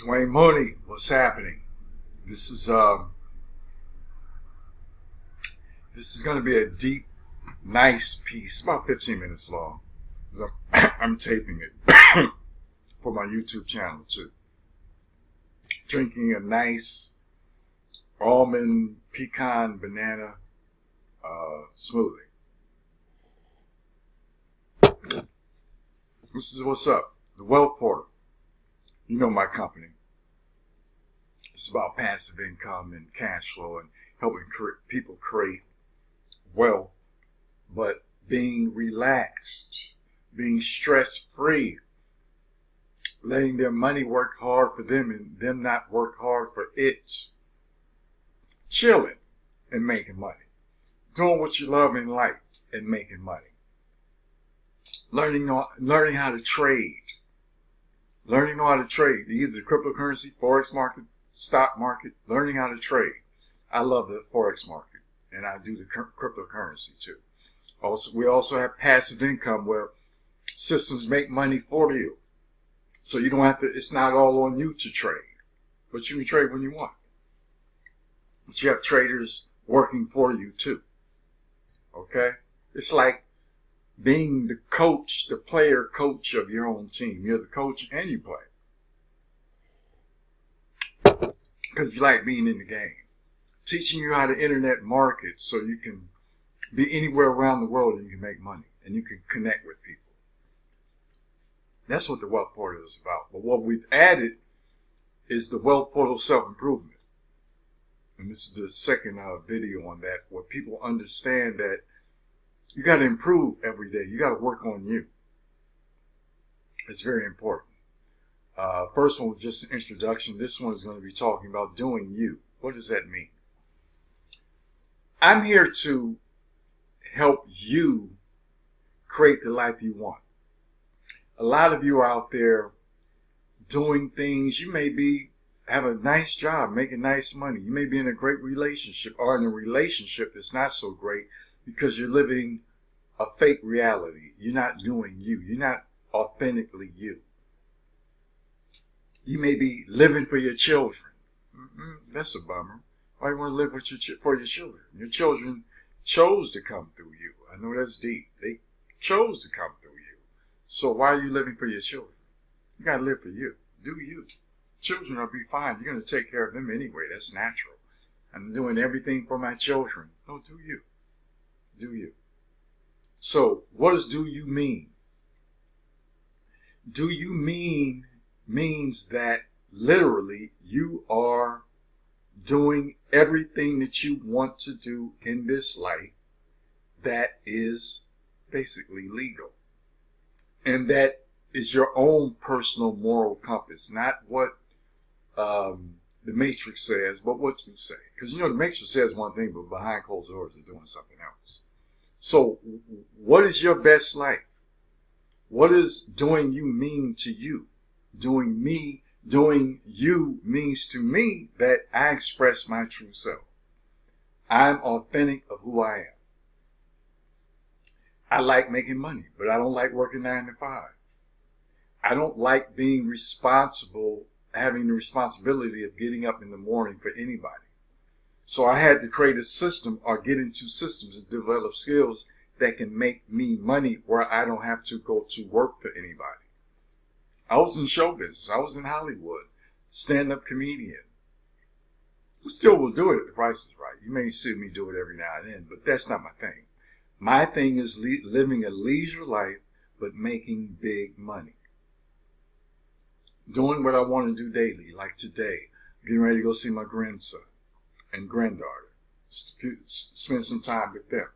Dwayne Mooney, what's happening? This is going to be a deep, nice piece, about 15 minutes long. 'Cause I'm taping it for my YouTube channel too. Drinking a nice almond pecan banana smoothie. This is what's up. The Wealth Portal. You know my company. It's about passive income and cash flow and helping people create wealth, but being relaxed, being stress-free, letting their money work hard for them and them not work hard for it. Chilling and making money. Doing what you love in life and making money. Learning how to trade. Learning how to trade, either the cryptocurrency, forex market, stock market, learning how to trade. I love the forex market, and I do the cryptocurrency too. We also have passive income where systems make money for you. So you don't have to, it's not all on you to trade, but you can trade when you want. But you have traders working for you too. Okay? It's like being the coach, the player coach of your own team. You're the coach and you play. Because you like being in the game. Teaching you how to internet market so you can be anywhere around the world and you can make money. And you can connect with people. That's what the Wealth Portal is about. But what we've added is the Wealth Portal Self-Improvement. And this is the second video on that, where people understand that you got to improve every day. You got to work on you. It's very important. First one was just an introduction. This one is going to be talking about doing you. What does that mean? I'm here to help you create the life you want. A lot of you are out there doing things. You may have a nice job, making nice money. You may be in a great relationship or in a relationship that's not so great, because you're living a fake reality. You're not doing you. You're not authentically you. You may be living for your children. That's a bummer. Why do you want to live for your children? Your children chose to come through you. I know that's deep. They chose to come through you. So why are you living for your children? You got to live for you. Do you. Children will be fine. You're going to take care of them anyway. That's natural. I'm doing everything for my children. No, do you. Do you. So, what does do you mean? Do you means that literally you are doing everything that you want to do in this life that is basically legal. And that is your own personal moral compass, not what the Matrix says, but what you say. Because the Matrix says one thing, but behind closed doors they're doing something else. So, what is your best life? What does doing you mean to you? Doing you means to me that I express my true self. I'm authentic of who I am. I like making money, but I don't like working 9 to 5. I don't like being responsible, having the responsibility of getting up in the morning for anybody. So I had to create a system or get into systems and develop skills that can make me money where I don't have to go to work for anybody. I was in show business. I was in Hollywood, stand-up comedian. I still will do it if the price is right. You may see me do it every now and then, but that's not my thing. My thing is living a leisure life, but making big money. Doing what I want to do daily, like today, getting ready to go see my grandson and granddaughter, spend some time with them.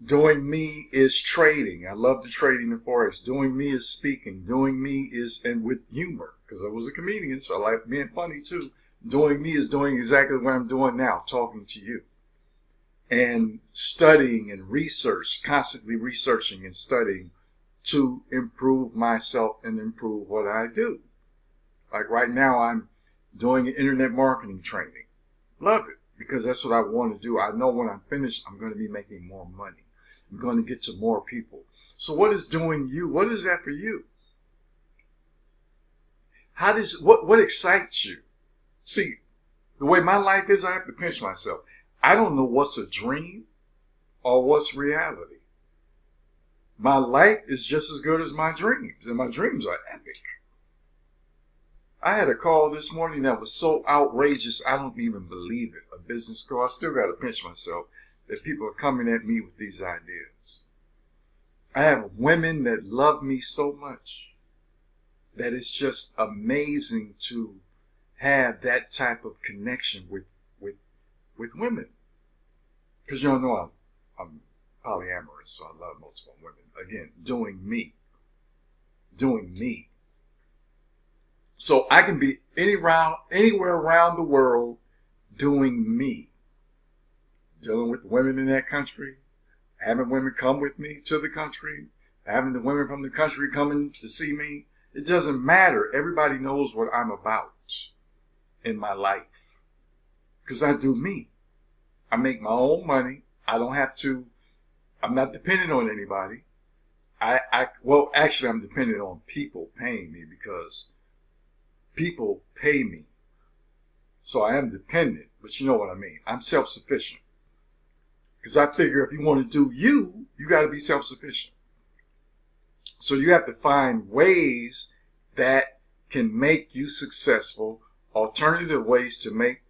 Doing me is trading. I love the trading in forex. Doing me is speaking. Doing me is, and with humor, because I was a comedian, so I like being funny too. Doing me is doing exactly what I'm doing now, talking to you. And studying and research, constantly researching and studying to improve myself and improve what I do. Like right now, I'm doing an internet marketing training. Love it, because that's what I want to do. I know when I'm finished, I'm going to be making more money. I'm going to get to more people. So what is doing you? What is that for you? What excites you? See, the way my life is, I have to pinch myself. I don't know what's a dream or what's reality. My life is just as good as my dreams, and my dreams are epic. I had a call this morning that was so outrageous, I don't even believe it. A business call. I still got to pinch myself that people are coming at me with these ideas. I have women that love me so much that it's just amazing to have that type of connection with women. Because you don't know I'm polyamorous, so I love multiple women. Again, doing me. So I can be anywhere around the world doing me. Dealing with women in that country, having women come with me to the country, having the women from the country coming to see me. It doesn't matter. Everybody knows what I'm about in my life. Because I do me. I make my own money. I'm not dependent on anybody. Well, actually, I'm dependent on people paying me because people pay me. So I am dependent, but you know what I mean. I'm self-sufficient. Because I figure if you want to do you got to be self-sufficient. So you have to find ways that can make you successful, alternative ways to make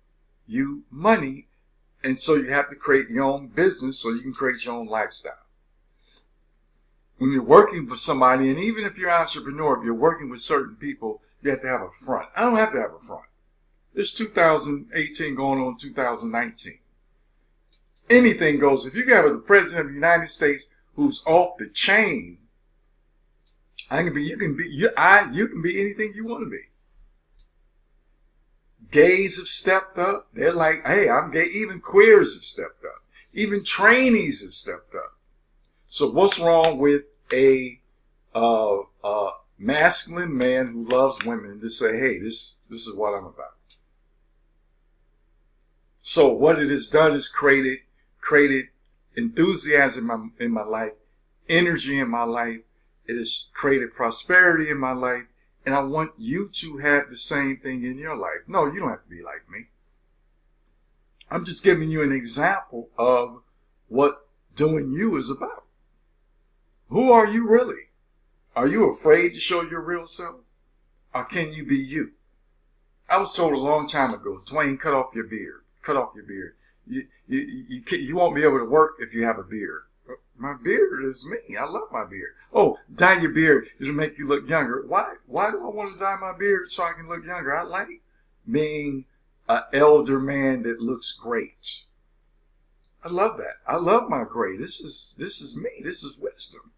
you money. And so you have to create your own business so you can create your own lifestyle. When you're working for somebody, and even if you're an entrepreneur, if you're working with certain people, you have to have a front. I don't have to have a front. It's 2018 going on 2019. Anything goes. If you got the president of the United States who's off the chain, you can be anything you want to be. Gays have stepped up. They're like, hey, I'm gay. Even queers have stepped up. Even trainees have stepped up. So what's wrong with a masculine man who loves women to say, hey, this is what I'm about? So what it has done is created enthusiasm in my life, energy in my life. It has created prosperity in my life. And I want you to have the same thing in your life. No, you don't have to be like me. I'm just giving you an example of what doing you is about. Who are you really? Are you afraid to show your real self? Or can you be you? I was told a long time ago, Dwayne, cut off your beard. Cut off your beard. You won't be able to work if you have a beard. My beard is me. I love my beard. Oh, dye your beard. It'll make you look younger. Why do I want to dye my beard so I can look younger? I like being an elder man that looks great. I love that. I love my gray. This is me. This is wisdom.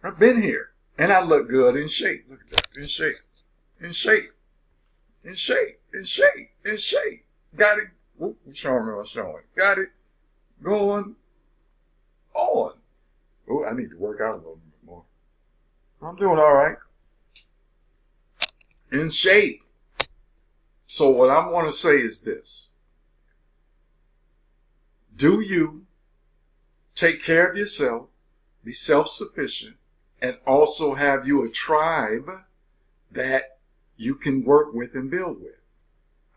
I've been here. And I look good in shape. Look at that. In shape. In shape. In shape. In shape. In shape. Got it. Whoop, showing me what's showing. Got it. Going on. Oh, I need to work out a little bit more. I'm doing all right. In shape. So what I want to say is this. Do you take care of yourself, be self-sufficient, and also have you a tribe that you can work with and build with.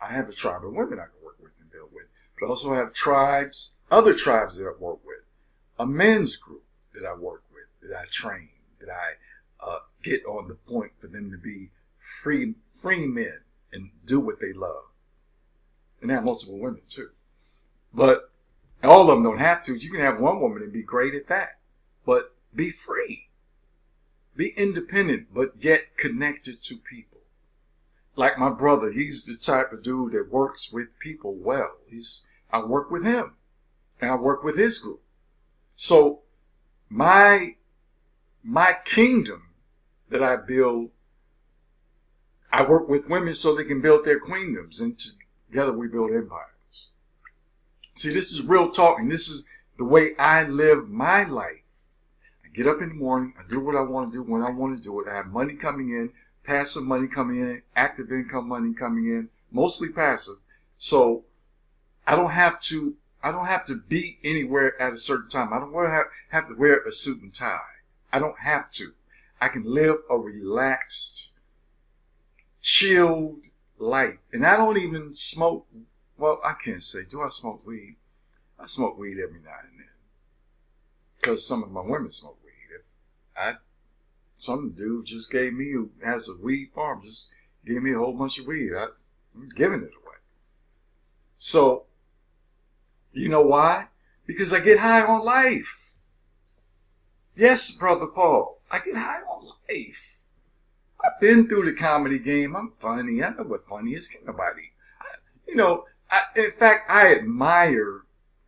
I have a tribe of women I can work with and build with. But I also have tribes, other tribes that I work with. A men's group that I work with, that I train, that I get on the point for them to be free men and do what they love. And I have multiple women too. But all of them don't have to. You can have one woman and be great at that. But be free. Be independent, but yet connected to people. Like my brother, he's the type of dude that works with people well. I work with him, and I work with his group. So my kingdom that I build, I work with women so they can build their queendoms, and together we build empires. See, this is real talk, and this is the way I live my life. I get up in the morning, I do what I want to do when I want to do it. I have money coming in, passive money coming in, active income money coming in, mostly passive. So I don't have to be anywhere at a certain time. I don't have to wear a suit and tie. I don't have to. I can live a relaxed chilled light. And I don't even smoke. Well, I can't say. Do I smoke weed? I smoke weed every now and then. Because some of my women smoke weed. Some dude just gave me, who has a weed farm, just gave me a whole bunch of weed. I'm giving it away. So, you know why? Because I get high on life. Yes, Brother Paul, I get high on life. I've been through the comedy game. I'm funny. I know what funny is. Can't nobody. In fact, I admire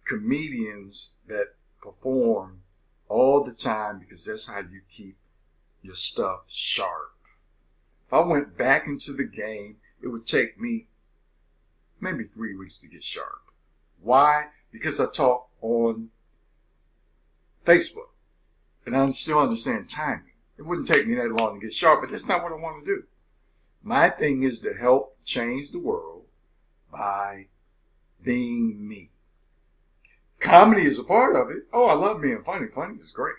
comedians that perform all the time because that's how you keep your stuff sharp. If I went back into the game, it would take me maybe 3 weeks to get sharp. Why? Because I talk on Facebook and I still understand timing. It wouldn't take me that long to get sharp, but that's not what I want to do. My thing is to help change the world by being me. Comedy is a part of it. Oh, I love being funny. Funny is great.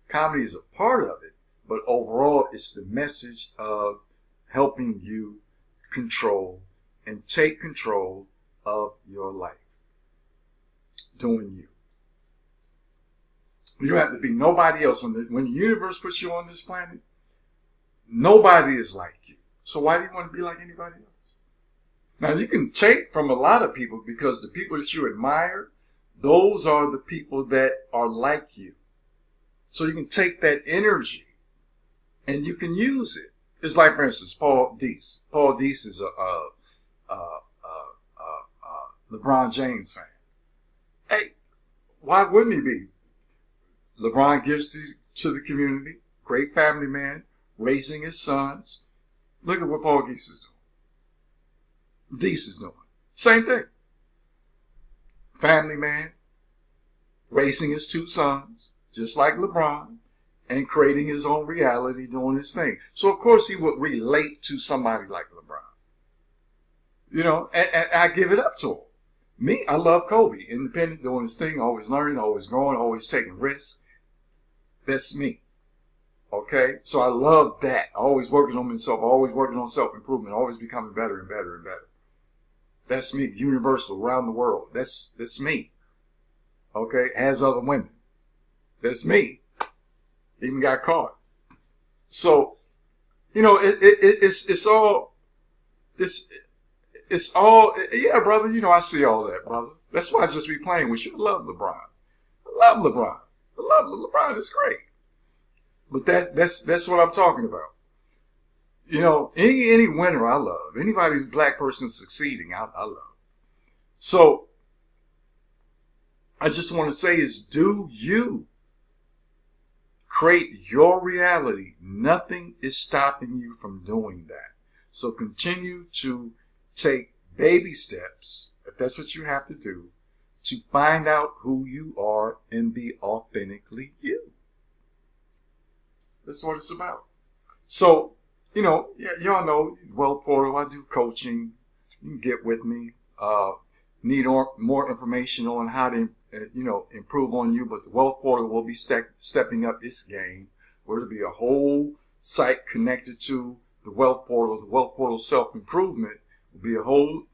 Comedy is a part of it, but overall it's the message of helping you control and take control of your life. Doing you. You don't have to be nobody else. When the universe puts you on this planet, nobody is like you. So why do you want to be like anybody else? Now you can take from a lot of people because the people that you admire, those are the people that are like you. So you can take that energy and you can use it. It's like, for instance, Paul Deese. Paul Deese is a LeBron James fan. Hey, why wouldn't he be? LeBron gives to the community, great family man, raising his sons. Look at what Paul Deese is doing. Deese is doing. Same thing. Family man, raising his 2 sons, just like LeBron, and creating his own reality, doing his thing. So, of course, he would relate to somebody like LeBron. You know, and I give it up to him. Me, I love Kobe. Independent, doing his thing, always learning, always growing, always taking risks. That's me. Okay? So I love that. Always working on myself, always working on self-improvement, always becoming better and better and better. That's me. Universal, around the world. That's me. Okay? As other women. That's me. Even got caught. So, you know, it's all, yeah, brother, you know, I see all that, brother. That's why I just be playing with you. I love LeBron. I love LeBron. LeBron is great. But that's what I'm talking about. You know, any winner I love. Anybody, black person succeeding, I love. So, I just want to say is do you. Create your reality. Nothing is stopping you from doing that. So continue to take baby steps, if that's what you have to do, to find out who you are and be authentically you. That's what it's about. So, you know, yeah, y'all know, Wealth Portal, I do coaching. You can get with me. Need more information on how to, improve on you, but the Wealth Portal will be stepping up its game, where it'll be a whole site connected to the Wealth Portal. The Wealth Portal self-improvement will be a whole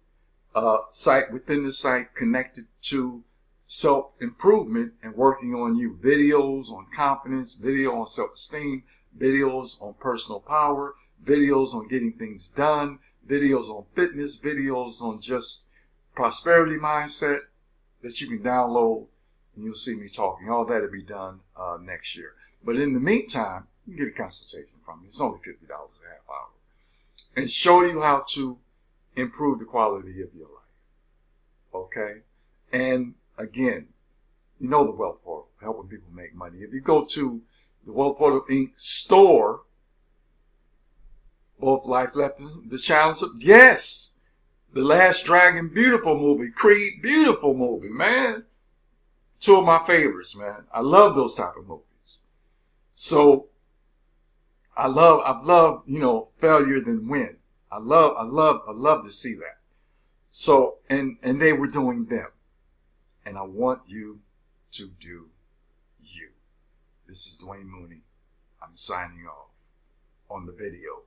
site within the site connected to self-improvement and working on you. Videos on confidence, video on self-esteem, videos on personal power, videos on getting things done, videos on fitness, videos on just prosperity mindset that you can download, and you'll see me talking. All that will be done next year. But in the meantime, you can get a consultation from me. It's only $50 a half hour. And show you how to improve the quality of your life. Okay? And again, you know the Wealth Portal, helping people make money. If you go to the Wealth Portal Inc. store, both Life Left and The Challenge of, yes! The Last Dragon, beautiful movie. Creed, beautiful movie, man. 2 of my favorites, man. I love those type of movies. So, I've loved, Failure Than Win. I love to see that. So, and they were doing them. And I want you to do you. This is Dwayne Mooney. I'm signing off on the video.